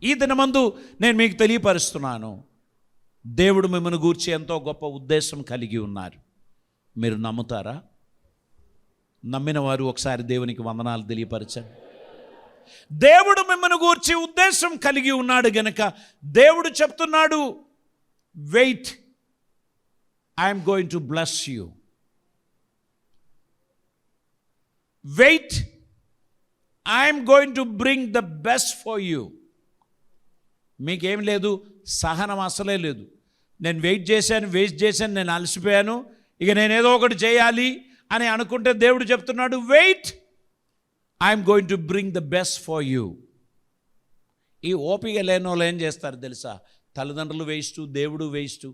ఈ దినమందు నేను మీకు తెలియపరుస్తున్నాను, దేవుడు మిమ్మల్ని గూర్చి ఎంతో గొప్ప ఉద్దేశం కలిగి ఉన్నారు. మీరు నమ్ముతారా? నమ్మిన వారు ఒకసారి దేవునికి వందనాలు తెలియపరచండి. దేవుడు మిమ్మల్ని గూర్చి ఉద్దేశం కలిగి ఉన్నాడు గనక దేవుడు చెప్తున్నాడు, wait, I'm going to bless you. Wait, I'm going to bring the best for you. మీకేం లేదు, సహనం అసలే లేదు. నేను వెయిట్ చేశాను, నేను అలసిపోయాను, ఇక నేనేదో ఒకటి చేయాలి అని అనుకుంటే దేవుడు చెప్తున్నాడు, wait, I'm going to bring the best for you. ఈ ఓపిక లేని వాళ్ళు ఏం చేస్తారు తెలుసా? తల్లిదండ్రులు వేస్ట్, దేవుడు వేస్ట్,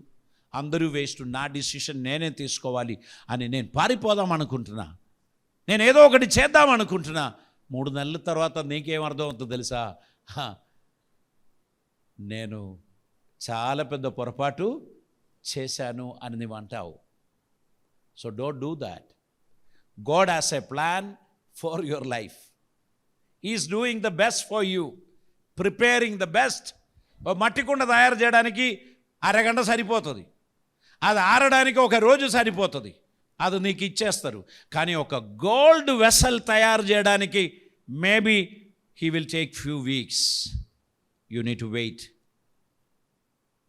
అందరూ వేస్ట్, నా డిసిషన్ నేనే తీసుకోవాలి అని నేను పారిపోదాం అనుకుంటున్నా, నేను ఏదో ఒకటి చేద్దాం అనుకుంటున్నా. 3 నెలల తర్వాత నీకేం అర్థం అవుతుందో తెలుసా? నేను చాలా పెద్ద పొరపాటు చేశాను అని నువ్వు అంటావు. So don't do that. God has a plan for your life. He is doing the best for you, preparing the best. మట్టి కుండ తయారు చేయడానికి అరగంట సరిపోతుంది, అది ఆరడానికి ఒక రోజు సరిపోతుంది, అది నీకు ఇచ్చేస్తారు. కానీ ఒక గోల్డ్ వెసల్ తయారు చేయడానికి maybe he will take few weeks. You need to wait.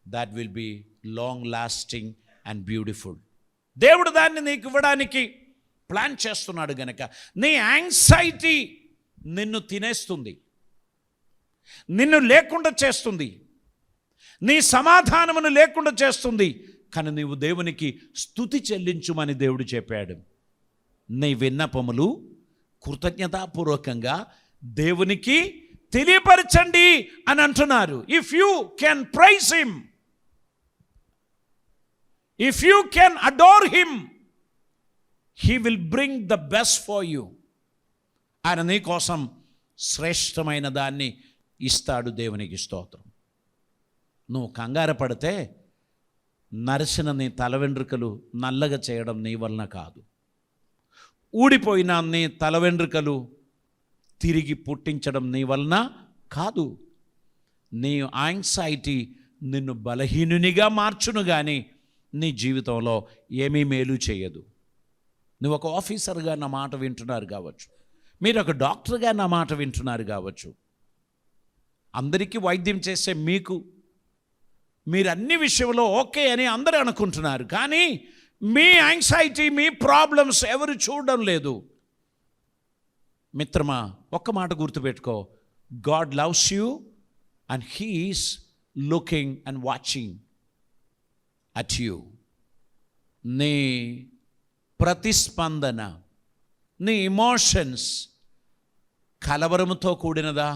That will be long lasting and beautiful. దేవుడు దాన్ని నీకు ఇవ్వడానికి ప్లాన్ చేస్తున్నాడు గనక నీ యాంగ్జైటీ నిన్ను తినేస్తుంది, నిన్ను లేకుండా చేస్తుంది, నీ సమాధానమును లేకుండా చేస్తుంది. కానీ నీవు దేవునికి స్తుతి చెల్లించుమని దేవుడు చెప్పాడు. నీ విన్నపములు కృతజ్ఞతాపూర్వకంగా దేవునికి తెలియపరచండి అని అంటున్నారు. If you can praise him, if you can adore him, he will bring the best for you. ఆయన నీ కోసం శ్రేష్టమైన దాన్ని ఇస్తాడు. దేవునికి స్తోత్రం. నువ్వు కంగారు పడితే నరిసిన నీ తల వెంట్రుకలు నల్లగా చేయడం నీ వలన కాదు, ఊడిపోయిన నీ తల వెంట్రుకలు తిరిగి పుట్టించడం నీ వలన కాదు. నీ యాంగ్జైటీ నిన్ను బలహీనునిగా మార్చును కానీ నీ జీవితంలో ఏమీ మేలు చేయదు. నువ్వు ఒక ఆఫీసర్గా నా మాట వింటున్నారు కావచ్చు, మీరు ఒక డాక్టర్గా నా మాట వింటున్నారు కావచ్చు, అందరికీ వైద్యం చేసే మీరు అన్ని విషయంలో ఓకే అని అందరూ అనుకుంటున్నారు. కానీ మీ యాంగ్జైటీ, మీ ప్రాబ్లమ్స్ ఎవరు చూడడం లేదు. మిత్రమా, ఒక్క మాట గుర్తుపెట్టుకో, God loves you and he is looking and watching at you. నీ ప్రతిస్పందన, నీ ఎమోషన్స్ కలవరముతో కూడినదా,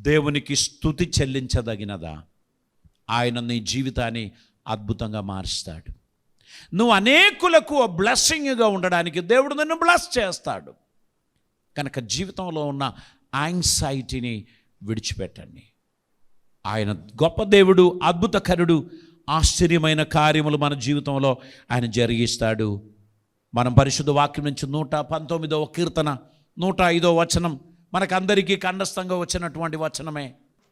దేవునికి స్తుతి చెల్లించదగినదా? ఆయన నీ జీవితాన్ని అద్భుతంగా మారుస్తాడు. నువ్వు అనేకులకు బ్లెస్సింగ్గా ఉండడానికి దేవుడు నిన్ను బ్లెస్ చేస్తాడు. కనుక జీవితంలో ఉన్న యాంగ్జైటీని విడిచిపెట్టండి. ఆయన గొప్ప దేవుడు, అద్భుతకరుడు, ఆశ్చర్యమైన కార్యములు మన జీవితంలో ఆయన జరిగిస్తాడు. మనం పరిశుద్ధ వాక్యం నుంచి 119వ కీర్తన 105వ వచనం మనకందరికీ కంఠస్థంగా వచ్చినటువంటి వచనమే.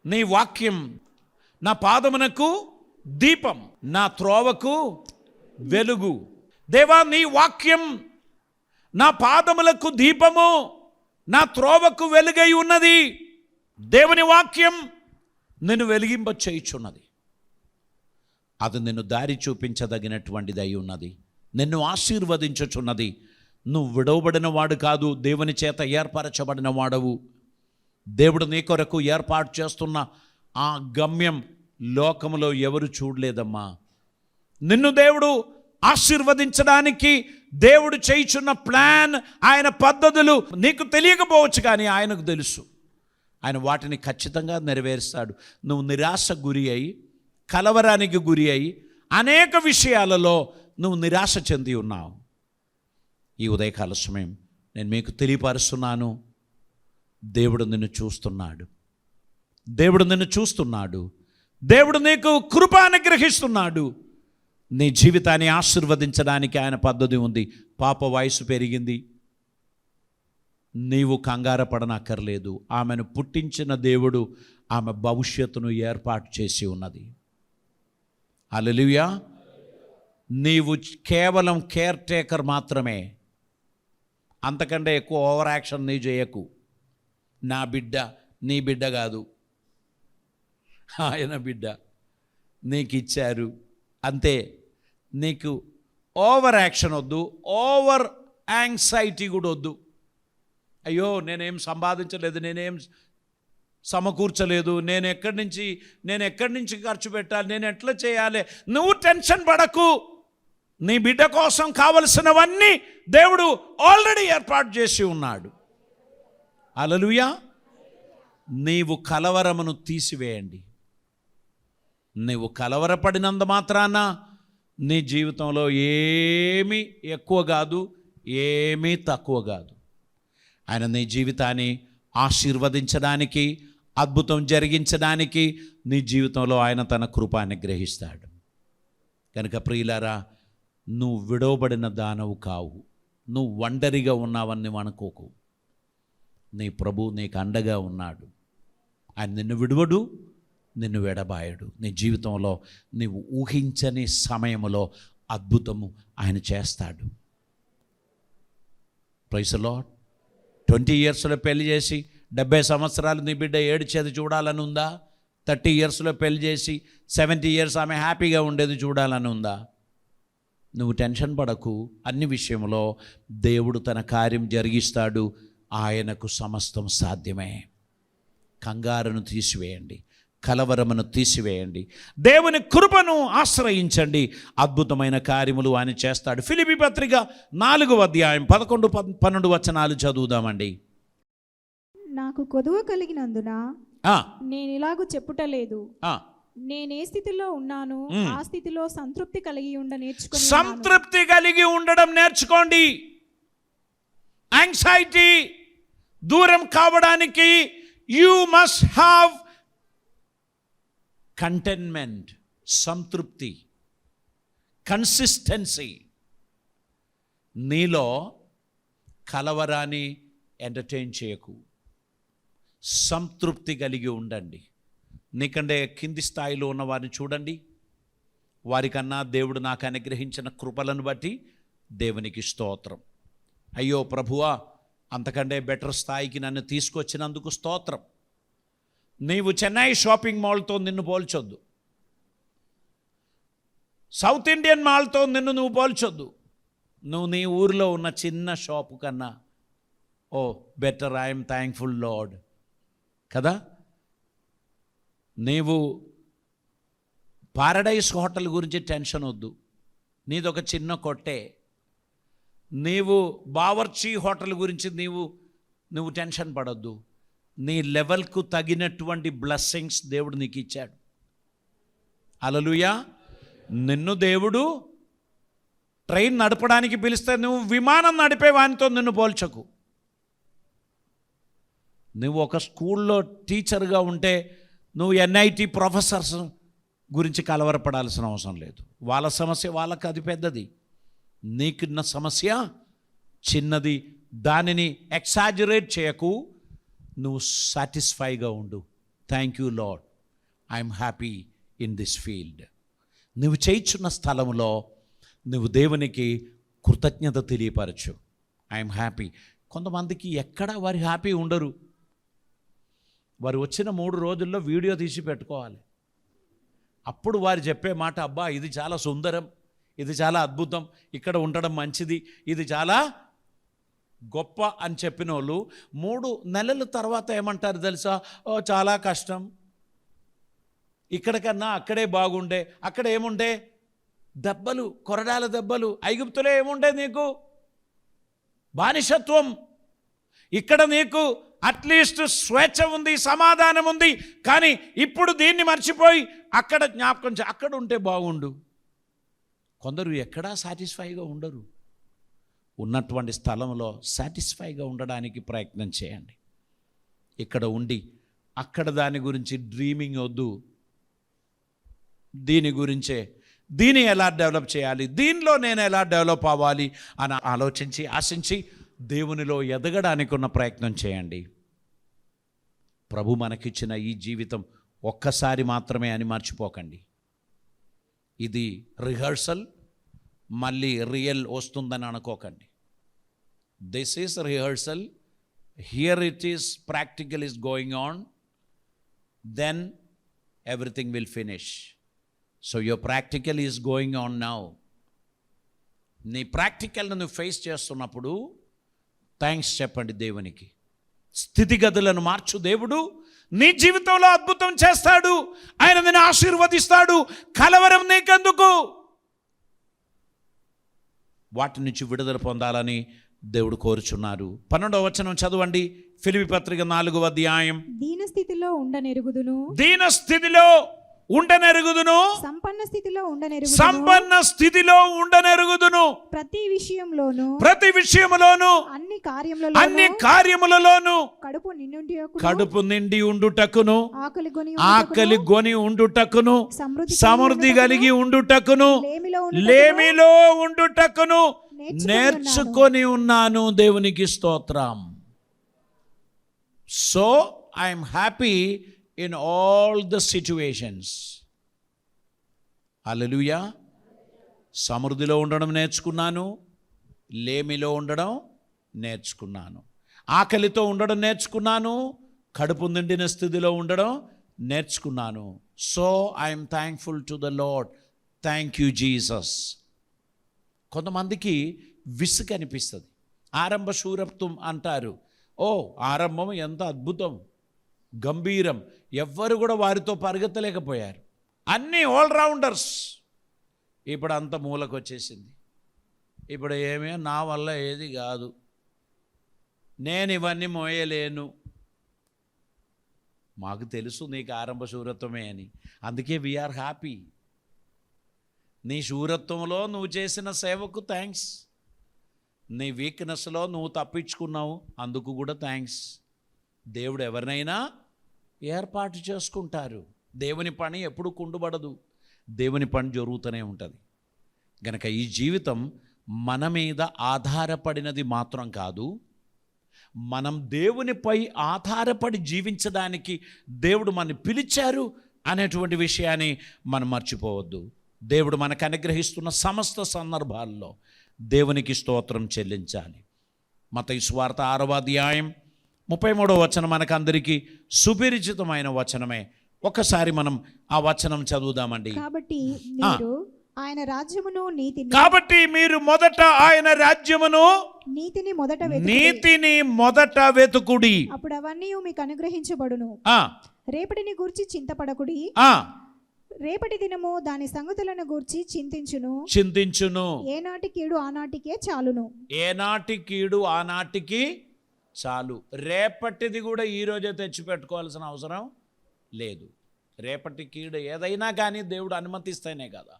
నీ వాక్యం నా పాదమునకు దీపం, నా త్రోవకు వెలుగు. దేవా, నీ వాక్యం నా పాదములకు దీపము, నా త్రోవకు వెలుగై ఉన్నది. దేవుని వాక్యం నిన్ను వెలిగింప చేయుచున్నది. అది నిన్ను దారి చూపించదగినటువంటిది అయి ఉన్నది, నిన్ను ఆశీర్వదించుచున్నది. నువ్వు విడవబడిన వాడు కాదు, దేవుని చేత ఏర్పరచబడిన వాడవు. దేవుడు నీ కొరకు ఏర్పాటు చేస్తున్న ఆ గమ్యం లోకములో ఎవరు చూడలేదమ్మా. నిన్ను దేవుడు ఆశీర్వదించడానికి దేవుడు చేయుచున్న ప్లాన్, ఆయన పద్ధతులు నీకు తెలియకపోవచ్చు, కానీ ఆయనకు తెలుసు. ఆయన వాటిని ఖచ్చితంగా నెరవేరుస్తాడు. నువ్వు నిరాశ గురి అయి, కలవరానికి గురి అయి, అనేక విషయాలలో నువ్వు నిరాశ చెంది ఉన్నావు. ఈ ఉదయకాల సమయం నేను మీకు తెలియపరుస్తున్నాను, దేవుడు నిన్ను చూస్తున్నాడు, దేవుడు నిన్ను చూస్తున్నాడు, దేవుడు నీకు కృప అనుగ్రహిస్తున్నాడు. నీ జీవితాన్ని ఆశీర్వదించడానికి ఆయన పద్ధతి ఉంది. పాప వయసు పెరిగింది, నీవు కంగారు పడనక్కర్లేదు. ఆమెను పుట్టించిన దేవుడు ఆమె భవిష్యత్తును ఏర్పాటు చేసి ఉన్నది. హల్లెలూయా. నీవు కేవలం కేర్ టేకర్ మాత్రమే, అంతకంటే ఎక్కువ ఓవర్ యాక్షన్ నీ చేయకు. నా బిడ్డ నీ బిడ్డ కాదు, ఆయన బిడ్డ, నీకు ఇచ్చారు అంతే. నీకు ఓవర్ యాక్షన్ వద్దు, ఓవర్ యాంగ్జైటీ కూడా వద్దు. అయ్యో నేనేం సంపాదించలేదు, నేనేం సమకూర్చలేదు, నేను ఎక్కడి నుంచి ఖర్చు పెట్టాలి, నేను ఎట్లా చేయాలి, నువ్వు టెన్షన్ పడకు. నీ బిడ్డ కోసం కావలసినవన్నీ దేవుడు ఆల్రెడీ ఏర్పాటు చేసి ఉన్నాడు. హల్లెలూయా. నీవు కలవరమును తీసివేయండి. నీవు కలవరపడినంత మాత్రాన నీ జీవితంలో ఏమీ ఎక్కువ కాదు, ఏమీ తక్కువ కాదు. ఆయన నీ జీవితాన్ని ఆశీర్వదించడానికి, అద్భుతం జరిగించడానికి నీ జీవితంలో ఆయన తన కృపాన్ని గ్రహిస్తాడు. కనుక ప్రియులారా, నువ్వు విడవబడిన దానవు కావు, నువ్వు ఒంటరిగా ఉన్నావని అనుకోకు. నీ ప్రభు నీకు అండగా ఉన్నాడు. ఆయన నిన్ను విడువడు, నిన్ను విడబాయడు. నీ జీవితంలో నీవు ఊహించని సమయంలో అద్భుతము ఆయన చేస్తాడు. Praise the lord. 20 ఇయర్స్లో పెళ్లి చేసి 70 సంవత్సరాలు నీ బిడ్డ ఏడ్చేది చూడాలని ఉందా? 30 ఇయర్స్లో పెళ్లి చేసి 70 ఇయర్స్ ఆమె హ్యాపీగా ఉండేది చూడాలని ఉందా? నువ్వు టెన్షన్ పడకు. అన్ని విషయంలో దేవుడు తన కార్యం జరిగిస్తాడు. ఆయనకు సమస్తం సాధ్యమే. కంగారును తీసివేయండి, కలవరమును తీసివేయండి, దేవుని కృపను ఆశ్రయించండి. అద్భుతమైన కార్యములు ఆయన చేస్తాడు. ఫిలిప్పీ పత్రిక 4వ అధ్యాయం 11-12 వచనాలు చదువుదామండి. నాకు కొదువ కలిగినందున నేను ఇలాగూ చెప్పుటలేదు, నేనే స్థితిలో ఉన్నాను ఆ స్థితిలో సంతృప్తి కలిగి ఉండడం నేర్చుకోండి. యాంగ్జైటీ దూరం కావడానికి యు మస్ట్ హ్యావ్ కంటెంట్మెంట్, సంతృప్తి, కన్సిస్టెన్సీ. నీలో కలవరాన్ని ఎంటర్టైన్ చేయకు, సంతృప్తి కలిగి ఉండండి. నీకంటే కింది స్థాయిలో ఉన్న వారిని చూడండి. వారికన్నా దేవుడు నాకు అనుగ్రహించిన కృపలను బట్టి దేవునికి స్తోత్రం. అయ్యో ప్రభువా, అంతకంటే బెటర్ స్థాయికి నన్ను తీసుకొచ్చినందుకు స్తోత్రం. నీవు చెన్నై షాపింగ్ మాల్తో నిన్ను పోల్చొద్దు, సౌత్ ఇండియన్ మాల్తో నువ్వు పోల్చొద్దు. నువ్వు నీ ఊరిలో ఉన్న చిన్న షాపు కన్నా ఓ బెటర్. ఐఎమ్ థ్యాంక్ఫుల్ లార్డ్ కదా. నీవు పారడైస్ హోటల్ గురించి టెన్షన్ వద్దు, నీదొక చిన్న కొట్టే. నీవు బావర్చీ హోటల్ గురించి నువ్వు టెన్షన్ పడొద్దు. నీ లెవెల్కు తగినటువంటి బ్లెస్సింగ్స్ దేవుడు నీకు ఇచ్చాడు. హల్లెలూయా. నిన్ను దేవుడు ట్రైన్ నడపడానికి పిలిస్తే నువ్వు విమానం నడిపే వానితో నిన్ను పోల్చకు. నువ్వు ఒక స్కూల్లో టీచర్గా ఉంటే నువ్వు NIT ప్రొఫెసర్స్ గురించి కలవరపడాల్సిన అవసరం లేదు. వాళ్ళ సమస్య వాళ్ళకి అది పెద్దది, నీకున్న సమస్య చిన్నది. దానిని ఎక్సాజరేట్ చేయకు. నువ్వు సాటిస్ఫైగా ఉండు. Thank you lord, I'm happy in this field. నువ్వు చేయించున్న స్థలంలో నువ్వు దేవునికి కృతజ్ఞత తెలియపరచు. I'm happy. కొంతమందికి ఎక్కడ వారి హ్యాపీ ఉండరు. వారు వచ్చిన 3 రోజుల్లో వీడియో తీసి పెట్టుకోవాలి. అప్పుడు వారు చెప్పే మాట, అబ్బా ఇది చాలా సుందరం, ఇది చాలా అద్భుతం, ఇక్కడ ఉండడం మంచిది, ఇది చాలా గొప్ప అని చెప్పిన వాళ్ళు 3 నెలల తర్వాత ఏమంటారు తెలుసా? ఓ చాలా కష్టం, ఇక్కడికన్నా అక్కడే బాగుండే. అక్కడ ఏముండే? దెబ్బలు, కొరడాల దెబ్బలు. ఐగుప్తులో ఏముండే? నీకు బానిసత్వం. ఇక్కడ నీకు అట్లీస్ట్ స్వేచ్ఛ ఉంది, సమాధానం ఉంది. కానీ ఇప్పుడు దీన్ని మర్చిపోయి అక్కడ జ్ఞాపకం అక్కడ ఉంటే బాగుండు. కొందరు ఎక్కడా సాటిస్ఫైగా ఉండరు. ఉన్నటువంటి స్థలంలో సాటిస్ఫైగా ఉండడానికి ప్రయత్నం చేయండి. ఇక్కడ ఉండి అక్కడ దాని గురించి డ్రీమింగ్ వద్దు. దీని గురించే, దీన్ని ఎలా డెవలప్ చేయాలి, దీనిలో నేను ఎలా డెవలప్ అవ్వాలి అని ఆలోచించి ఆశించి దేవునిలో ఎదగడానికి ఉన్న ప్రయత్నం చేయండి. ప్రభు మనకిచ్చిన ఈ జీవితం ఒక్కసారి మాత్రమే అని మర్చిపోకండి. ఇది రిహర్సల్, మళ్ళీ రియల్ వస్తుందని అనుకోకండి. This is rehearsal, here it is practical is going on, then everything will finish. So your practical is going on now. నీ ప్రాక్టికల్ని నువ్వు ఫేస్ చేస్తున్నప్పుడు థ్యాంక్స్ చెప్పండి దేవునికి. స్థితిగతులను మార్చు దేవుడు. నీ జీవితంలో అద్భుతం చేస్తాడు. ఆయన నిన్ను ఆశీర్వదిస్తాడు. కలవరం నీకెందుకు? వాటి నుంచి విడుదల పొందాలని దేవుడు కోరుచున్నారు. 12వ వచనం చదవండి. ఫిలిప్పీ పత్రిక 4వ అధ్యాయం. దీన స్థితిలో ఉండనెరుగుదును, దీన స్థితిలో ఉండనెరుగుదును, సంపన్న స్థితిలో ఉండనెరుగుదును, సంపన్న స్థితిలో ఉండనెరుగుదును, ప్రతి విషయంలోను, ప్రతి విషయములోను, అన్ని కార్యములలోను కడుపు నిండి ఉండుటకును, ఆకలి గొని ఉండుటకును, సమృద్ధి కలిగి ఉండుటకును, లేమిలో ఉండుటకును నేర్చుకొని ఉన్నాను. దేవునికి స్తోత్రం. So I'm happy in all the situations. Hallelujah. సమృద్ధిలో ఉండడం నేర్చుకున్నాను, లేమిలో ఉండడం నేర్చుకున్నాను, ఆకలితో ఉండడం నేర్చుకున్నాను, కడుపు నిండిన స్థితిలో ఉండడం నేర్చుకున్నాను. So I'm thankful to the lord. Thank you Jesus. కొంతమందికి విసుగు అనిపిస్తుంది. ఆరంభ శూరత్వం అంటారు. ఓ ఆరంభం ఎంత అద్భుతం, గంభీరం. ఎవ్వరు కూడా వారితో పరిగెత్తలేకపోయారు. అన్నీ ఆల్రౌండర్స్. ఇప్పుడు అంత మూలకు వచ్చేసింది. ఇప్పుడు ఏమీ నా వల్ల ఏది కాదు, నేను ఇవన్నీ మోయలేను. మాకు తెలుసు నీకు ఆరంభ శూరత్వమే అని. అందుకే వీఆర్ హ్యాపీ. నీ శూరత్వంలో నువ్వు చేసిన సేవకు థ్యాంక్స్. నీ వీక్నెస్లో నువ్వు తప్పించుకున్నావు, అందుకు కూడా థ్యాంక్స్. దేవుడు ఎవరినైనా ఏర్పాటు చేసుకుంటారు. దేవుని పని ఎప్పుడు కుండుబడదు. దేవుని పని జరుగుతూనే ఉంటుంది. గనక ఈ జీవితం మన మీద ఆధారపడినది మాత్రం కాదు, మనం దేవునిపై ఆధారపడి జీవించడానికి దేవుడు మనల్ని పిలిచారు అనేటువంటి విషయాన్ని మనం మర్చిపోవద్దు. దేవుడు మనకు అనుగ్రహిస్తున్న సమస్త సందర్భాల్లో దేవునికి స్తోత్రం చెల్లించాలి. మత్తయి సువార్త 6వ అధ్యాయం 33వ వచనం మనకందరికీ సుపరిచితమైన వచనమే. ఒకసారి మనం ఆ వచనం చదువుదామండి. కాబట్టి మీరు ఆయన రాజ్యమును నీతిని, కాబట్టి మీరు మొదట ఆయన రాజ్యమును నీతిని మొదట వెతుకుడి, అప్పుడు అవన్నీ మీకు అనుగ్రహించబడును. రేపటిని గూర్చి చింతపడకుడి, రేపటి దినము దాని సంగతులను గూర్చి చింతించును. ఏనాటి కీడు ఆనాటికే చాలును. ఏనాటి కీడు ఆనాటికి చాలు. రేపటిది కూడా ఈరోజే తెచ్చిపెట్టుకోవాల్సిన అవసరం లేదు. రేపటి కీడు ఏదైనా కానీ దేవుడు అనుమతిస్తేనే కదా.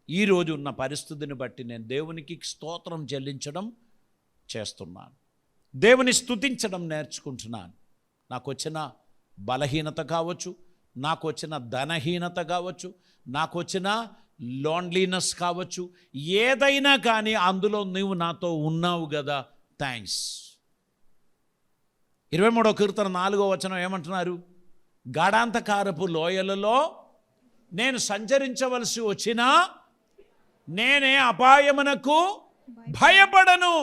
ఈరోజు ఉన్న పరిస్థితిని బట్టి నేను దేవునికి స్తోత్రం చెల్లించడం చేస్తున్నాను. దేవుని స్తుతించడం నేర్చుకుంటున్నాను. నాకు వచ్చిన బలహీనత కావచ్చు, నాకు వచ్చిన ధనహీనత కావచ్చు, నాకు వచ్చిన లోన్లీనెస్ కావచ్చు, ఏదైనా కానీ అందులో నువ్వు నాతో ఉన్నావు కదా, థ్యాంక్స్. 23వ కీర్తన 4వ వచనం ఏమంటున్నారు? గాఢాంధకారపు లోయలలో నేను సంచరించవలసి వచ్చినా నేనే అపాయమునకు భయపడను.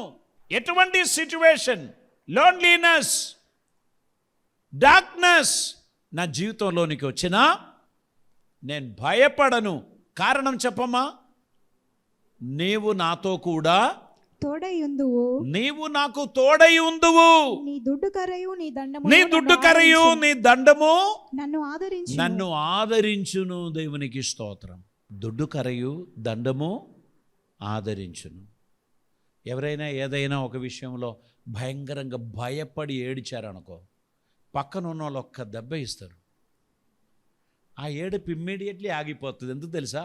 ఎటువంటి సిచ్యువేషన్, లోన్లీనెస్, డార్క్నెస్ నా జీవితంలోనికి వచ్చినా నేను భయపడను. కారణం చెప్పమ్మా? నీవు నాతో కూడా తోడైయుందువు. నీవు నాకు తోడై ఉందువు. నీ దుడ్డు కరయు నీ దండము నన్ను ఆదరించును. దేవునికి స్తోత్రం. దుడ్డు కరయు దండము ఆదరించును. ఎవరైనా ఏదైనా ఒక విషయంలో భయంకరంగా భయపడి ఏడిచారనుకో, పక్కన ఉన్న వాళ్ళు ఒక్క దెబ్బ ఇస్తారు. ఆ ఏడుపు ఇమ్మీడియట్లీ ఆగిపోతుంది. ఎందుకు తెలుసా?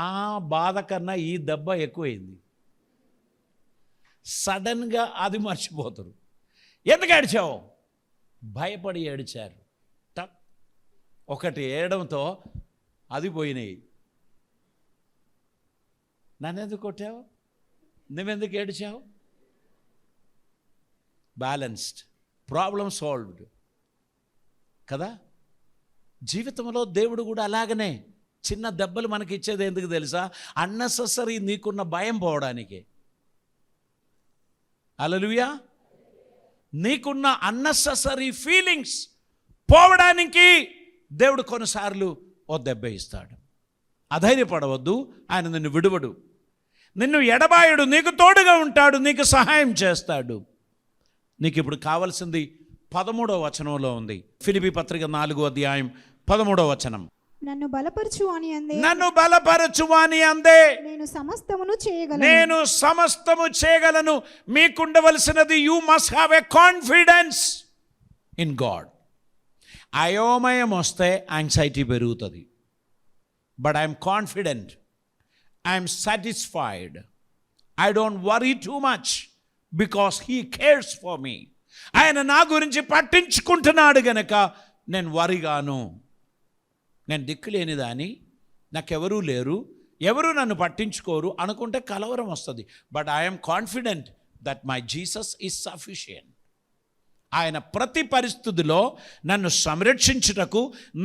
ఆ బాధ కన్నా ఈ దెబ్బ ఎక్కువైంది. సడన్గా అది మర్చిపోతారు. ఎందుకు ఏడిచావు? భయపడి ఏడిచారు. టక్ ఒకటి ఏడడంతో అది పోయినాయి. నన్నెందుకు కొట్టావు? నువ్వెందుకు ఏడిచావు? బ్యాలెన్స్డ్, ప్రాబ్లం సాల్వ్డ్ కదా. జీవితంలో దేవుడు కూడా అలాగనే చిన్న దెబ్బలు మనకి ఇచ్చేది ఎందుకు తెలుసా? అన్నెసెసరీ నీకున్న భయం పోవడానికి. హల్లెలూయా. నీకున్న అన్నెసెసరీ ఫీలింగ్స్ పోవడానికి దేవుడు కొన్నిసార్లు ఓ దెబ్బ ఇస్తాడు. అధైర్యపడవద్దు, ఆయన నిన్ను విడువడు, నిన్ను ఎడబాయడు, నీకు తోడుగా ఉంటాడు, నీకు సహాయం చేస్తాడు. నీకు ఇప్పుడు కావాల్సింది 13వ వచనంలో ఉంది. ఫిలిప్పీ పత్రిక 4వ అధ్యాయం 13వ వచనం. నన్ను బలపరచు అని అందే, నన్ను బలపరచు అని అందే, నేను సమస్తమును చేయగలను. నేను సమస్తము చేయగలను. మీకుండవలసినది you must have a confidence in God. అయోమయం వస్తే యాంగ్జైటీ పెరుగుతుంది. But I'm confident, I'm satisfied, I don't worry too much because he cares for me. ఆయన నా గురించి పట్టించుకుంటున్నాడు గనక నేను వరిగాను. నేను దిక్కులేని దాన్ని, నాకెవరూ లేరు, ఎవరు నన్ను పట్టించుకోరు అనుకుంటే కలవరం వస్తుంది. But I'm confident that my Jesus is sufficient. ఆయన ప్రతి పరిస్థితిలో నన్ను సంరక్షించుటకు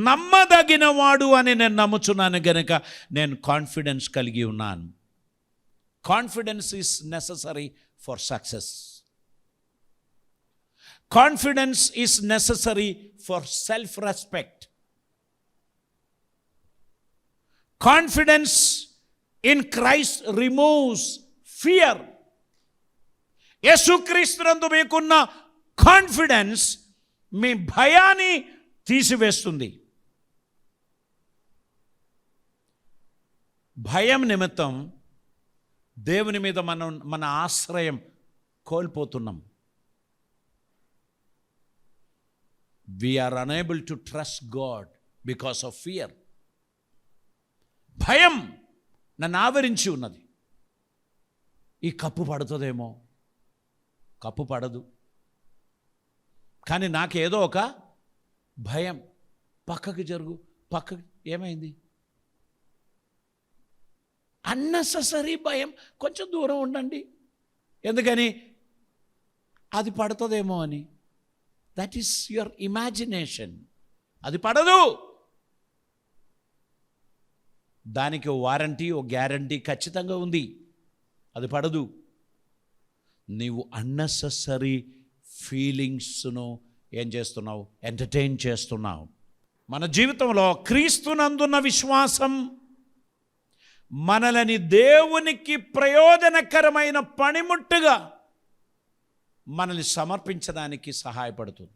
నమ్మదగినవాడు అని నేను నమ్ముచున్నాను గనుక నేను కాన్ఫిడెన్స్ కలిగి ఉన్నాను. Confidence is necessary for success. Confidence is necessary for self respect. Confidence in Christ removes fear. యేసుక్రీస్తునందు మీకున్న కాన్ఫిడెన్స్ మీ భయాన్ని తీసివేస్తుంది. భయం నిమిత్తం దేవుని మీద మన ఆశ్రయం కోల్పోతున్నాం. We are unable to trust God because of fear. భయం నన్ను ఆవరించి ఉన్నది. ఈ కప్పు పడుతుందేమో, కప్పు పడదు, కానీ నాకేదో ఒక భయం. పక్కకి జరుగు, పక్కకి. ఏమైంది? అన్నెసెసరీ భయం. కొంచెం దూరం ఉండండి. ఎందుకని? అది పడుతుందేమో అని. That is your imagination. అది పడదు. దానికి ఓ వారంటీ, ఓ గ్యారంటీ ఖచ్చితంగా ఉంది. అది పడదు. నీవు అన్నెసెసరీ ఫీలింగ్స్ను ఏం చేస్తున్నావు? ఎంటర్టైన్ చేస్తున్నావు. మన జీవితంలో క్రీస్తునందున్న విశ్వాసం మనలని దేవునికి ప్రయోజనకరమైన పనిముట్టుగా మనల్ని సమర్పించడానికి సహాయపడుతుంది.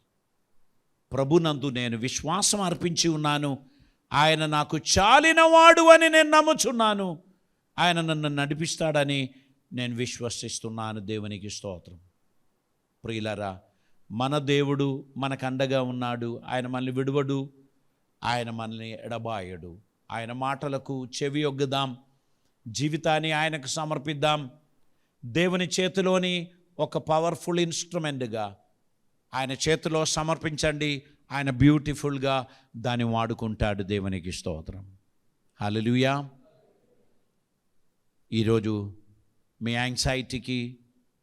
ప్రభునందు నేను విశ్వాసం అర్పించి ఉన్నాను, ఆయన నాకు చాలినవాడు అని నేను నమ్ముచున్నాను, ఆయన నన్ను నడిపిస్తాడని నేను విశ్వసిస్తున్నాను. దేవునికి స్తోత్రం. ప్రియులారా, మన దేవుడు మనకు అండగా ఉన్నాడు. ఆయన మనల్ని విడువడు, ఆయన మనల్ని ఎడబాయడు. ఆయన మాటలకు చెవి ఒగ్గుదాం, జీవితాన్ని ఆయనకు సమర్పిద్దాం. దేవుని చేతిలోని ఒక పవర్ఫుల్ ఇన్స్ట్రుమెంట్గా ఆయన చేతిలో సమర్పించండి. ఆయన బ్యూటిఫుల్గా దాన్ని వాడుకుంటాడు. దేవునికి స్తోత్రం. హల్లెలూయా. ఈరోజు మీ యాంగ్జైటీకి,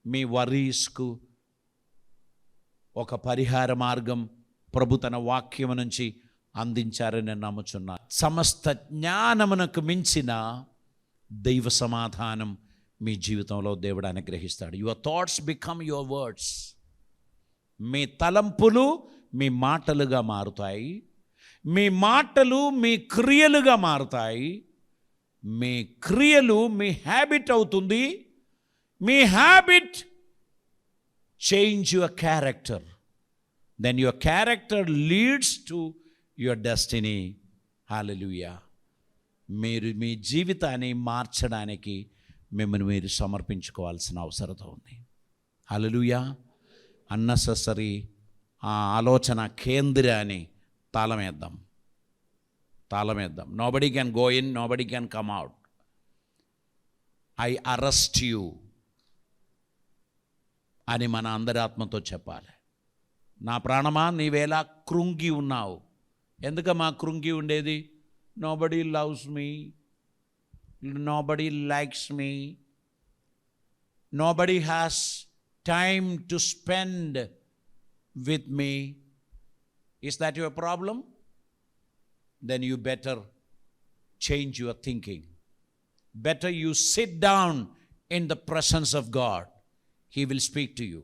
మీ వరీస్కు ఒక పరిహార మార్గం ప్రభు తన వాక్యము నుంచి అందించారని నేను నమ్ముచున్నాను. సమస్త జ్ఞానమునకు మించిన దైవ సమాధానం మీ జీవితంలో దేవుడు అనుగ్రహిస్తాడు. Your thoughts become your words. మీ తలంపులు మీ మాటలుగా మారుతాయి, మీ మాటలు మీ క్రియలుగా మారుతాయి, మీ క్రియలు మీ హ్యాబిట్ అవుతుంది, మీ habit change your character, then your character leads to your destiny. Hallelujah. మీరు మీ జీవితాన్ని మార్చడానికి మిమ్మల్ని మీరు సమర్పించుకోవాల్సిన అవసరం ఉంది. హల్లెలూయా. అన్నెసెసరీ ఆ ఆలోచన కేంద్రాన్ని తాళమేద్దాం. Nobody can go in, nobody can come out. I arrest you అని మన అందరి ఆత్మతో చెప్పాలి. నా ప్రాణమా, నీవేలా కృంగి ఉన్నావు? ఎందుకమ్మా కృంగి ఉండేది? Nobody loves me, nobody likes me, nobody has time to spend with me. Is that your problem? Then you better change your thinking. Better you sit down in the presence of God. He will speak to you.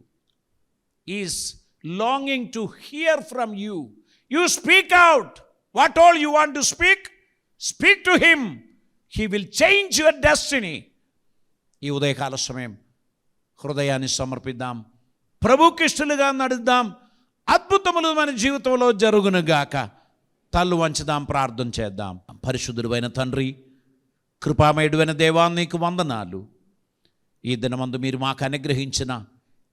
He is longing to hear from you. You speak out. What all you want to speak, speak to him. He will change your destiny. ఈ ఉదయకాల సమయం హృదయాన్ని సమర్పిద్దాం, ప్రభుకిష్టులుగా నడుద్దాం. అద్భుతములు మన జీవితంలో జరుగునుగాక. తల్లు వంచుదాం, ప్రార్థన చేద్దాం. పరిశుద్ధుడైన తండ్రి, కృపామయుడైన దేవా, నీకు వందనాలు. ఈ దినమందు మీరు మాకు అనుగ్రహించిన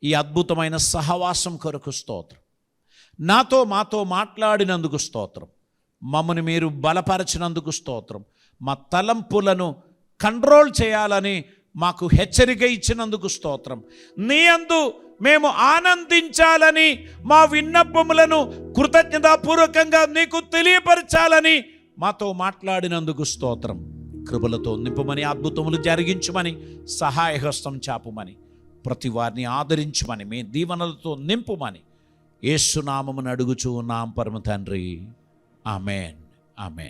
ఈ అద్భుతమైన సహవాసం కొరకు స్తోత్రం. మాతో మాట్లాడినందుకు స్తోత్రం. మమ్మల్ని మీరు బలపరచినందుకు స్తోత్రం. మా తలంపులను కంట్రోల్ చేయాలని మాకు హెచ్చరిక ఇచ్చినందుకు స్తోత్రం. నీ యందు మేము ఆనందించాలని, మా విన్నపములను కృతజ్ఞతాపూర్వకంగా నీకు తెలియపరచాలని మాతో మాట్లాడినందుకు స్తోత్రం. కృపలతో నింపమని, అద్భుతములు జరిగించమని, సహాయహస్తం చాపుమని, ప్రతి వారిని ఆదరించమని, మీ దీవెనలతో నింపుమని యేసు నామమున అడుగుచూ ఉన్నాం పరమ తండ్రి. ఆమేన్, ఆమేన్.